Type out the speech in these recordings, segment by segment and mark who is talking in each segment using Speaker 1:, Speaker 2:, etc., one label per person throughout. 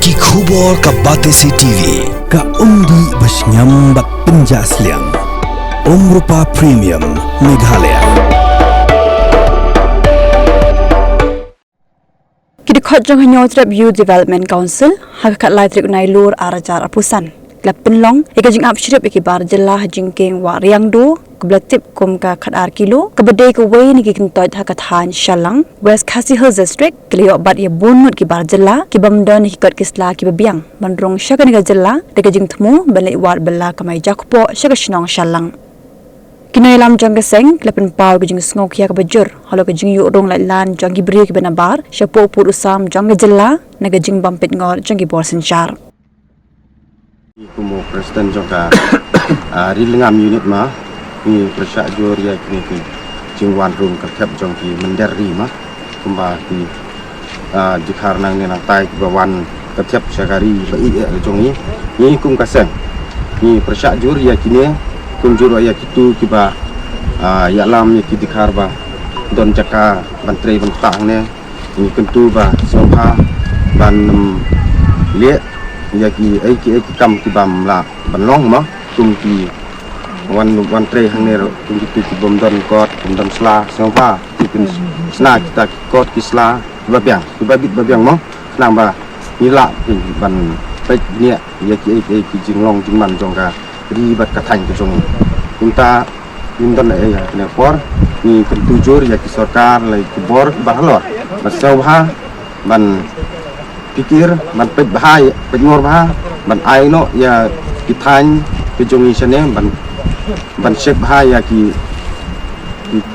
Speaker 1: Ki khubor ka Batesi TV.
Speaker 2: Ka undi bersenyam bak penjasliang. Rupa Premium Meghalaya.
Speaker 3: Kita khotjong hanyo trap Youth Development Council hakakat lai trik unai lur arajar apusan. Klap penlong ika jing apshrip iki bar jelah jingking wa riang do keblatip kum ka khatar kilo kebedai ke way ni kintoj hakat han shalang West Khasi Hills District kliok bat ia bunut ki bar jelah ki bamdon hikot kisla ki babiang mandrong syaka ni jelah deka jing temu balai wat bela kamai jakpo syaka shnong shalang Kini lam jang keseng klepen pau ke jing ngok ya ke bajur halo ke jing yu rong lai lan jang gi bri ke benabar syapo pur usam jang ke jelah naga jing bampit ngor jang gi bor senchar
Speaker 4: Kumu Presiden juga rilengam unit mah ni persyak jur ya kini ki jingwan rum ketep jong ki menderi mah kumba ki jikar nang ni nang tai ki bawan ketep syakari bai jong ni kum kaseng ni persyak jur ya kini kum jur ya kitu ki ba ya lam ya ki dikar ba don jaka bantri bentang ne ni kentu ba soha ban le ya ki kam ki bam la ban long ma kum ki wan tre hang ne kum ki bom don kot bom don sla sova ki kin sna kita kot ki sla babiang ki babit babiang mo nang ba ni la ki ban pe ne ya ki jing long jing man jong ka ri bat ka thang ki jong kunta indon ya ne por ni ken tujur ya ki sarkar lai ki bor ba halor ba sova ban pikir ban pet bahaya pet ngor bah ban aino ya kithan ke jongi sene ban shek bahaya ki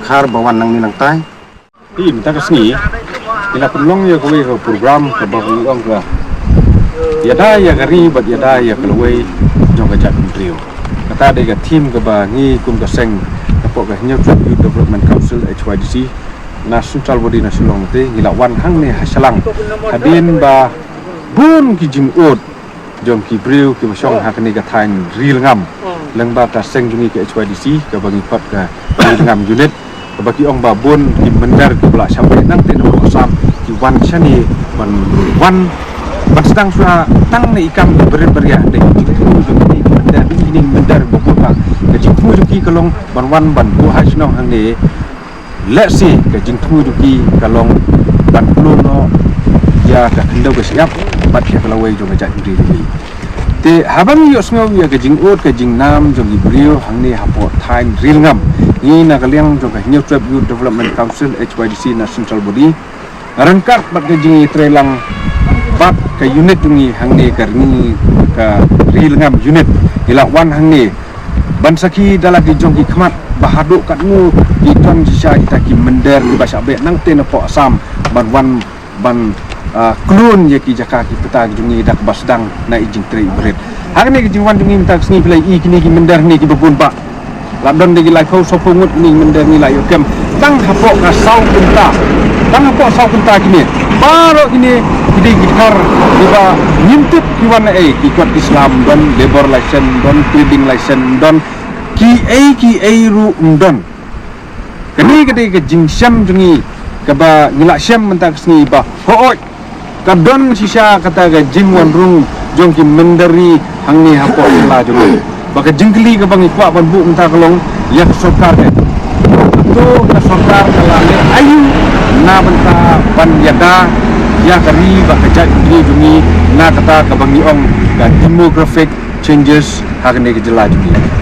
Speaker 4: khar bawan nang ni nang tai ti minta kesni ila pelong ya kowe ke program ke bahu ong ka ya da ya gari bat ya da ya kelwe jong ka jak trio kata de ka team ke ba ngi kum ka seng ka po ka Youth Development Council HYDC na central body nasional te ngilawan hang ne hasalang hadin ba bun ki jing ot jom ki breu ki masong hakni ka thain ril ngam leng ba ta seng jungi ke HYDC ka bangi pat ka ril ngam unit ka baki ong ba bun ki mendar ki bla sampai nang te no asam ki wan chani wan sedang sura tang ne ikam beria de ki mendar ini mendar bobot ba ka jing tu ki kalong ban bu hasno hang ne let's see ke jing tu duki kalong ban no ya ka kendau ke siap bat ke kalawai jong ajak diri te habang yo sngo ya ke jing ot ke jing nam jong ibrio hangni hapo thain ril ngam ni na kaliang jong ka Youth Development Council HYDC na central body rangkat bat ke jing trelang bat ke unit jungi hangni karni ka ril ngam unit ilawan hangni ban saki dalagi jong ki khmat bahaduk katmu di ton sisa kita ki mender di bahasa be nang te po asam ban klun ya ki jaka ki peta jungi dak basdang na ijing tri berit hari ni ki jingwan jungi minta sni play i kini ki mender ni ki bebun ba labdon de lai phau sopungut ni mender ni lai kem tang hapo ka sau kunta kini baro kini kidi gitar diba nyintip ki wana ki kot Islam don labor license don trading license don ki ru undon kini ke jing syam jungi ke ba ngila syam mentak sni ba hooi kadon sisa kata ke jing wan rung jong ki mendari hangni hapo la jungi ba ke jingkli ke bangi kwa ban bu mentak long ya sokar ke tu ka sokar kalane ayu na benta ban yada ya kari ba ke jai jungi na kata ke bangi ong ka demographic changes hakne ke jela jungi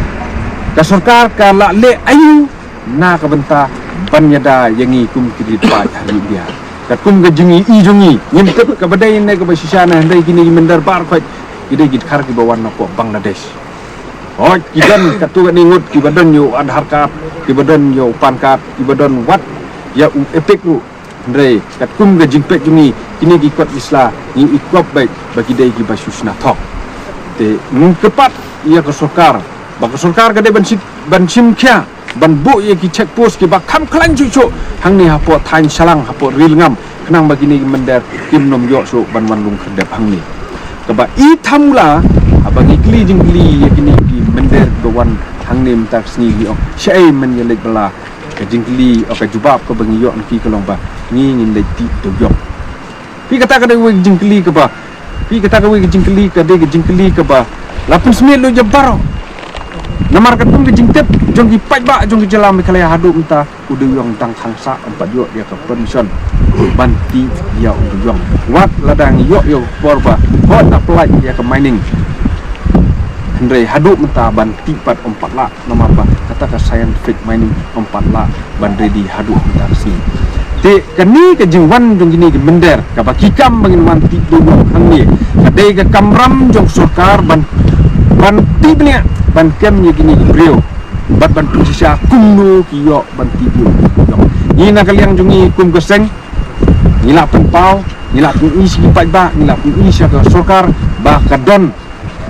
Speaker 4: ka sarkar ka la le ayu na ka benta banyada yangi kum kidi pa hari dia ka kum ga jingi i jungi nyimtep ka badai ne ka basisana ndai kini mendar bar khoi ide git khar ki bawan ko Bangladesh oh kidan ka tu ni ngut ki badan yo adhar card ki badan yo pan card ki badan wat ya epic ru ndai ka kum ga jingpek jungi kini gi kot isla ni ikop baik bagi dai ki basusna thok te kepat ia ka sarkar bak sarkar ka de ban sim kya ban bu ye ki check post ki ba kham khlan chu hang ni hapo thain salang hapo ril ngam kenang bagini mender kim nom yo so ban wan lung khadep hang ni ka ba i thamula abang ikli jingli ye kini ki mender do wan hang ni mtak sni gi ok shai men ye lek bala ka jingli ok jubab ka bangi yo ki kalong ba ni ngin le ti do yo pi kata ka de jingli ka ba
Speaker 5: pi kita kawi ke jingkeli ke de ke jingkeli ke ba lapun semit lu jabaro namar katum ke jingtep jong ki pai ba jong ki jalam kala hadu unta udu yong tang khangsa empat yo dia ke permission banti ya udu yong wat ladang yo porba hot apply ya ke mining Hendrai hadu menta banti pat empat la namar ba kata ke scientific mining empat la bandre di hadu menta si te kani ke jingwan jong gini ke bender ka bakikam bangin wanti dulu hangni kadai ke kamram jong surkar banti bnia ban kem ni gini brio bat ban pusisya kumno kiyo banti bio ni na kaliang jungi kum keseng ni la penpau ni la pun isi pai ba ni la pun isi ke surkar ba kadon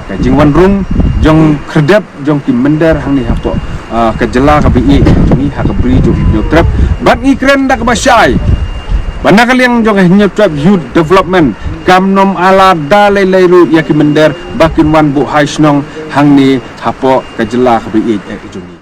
Speaker 5: ka jingwan rung jong kredap jong ki mender hang ni hapo ke jela ka bi jungi ha ka bri jong yo trap bat ni kren da ka basyai bana kaliang jong hnya trap youth development kamnom ala dalai leiru ya ki mender bakin wan bu haisnong hang ni hapo kajela ka bi jungi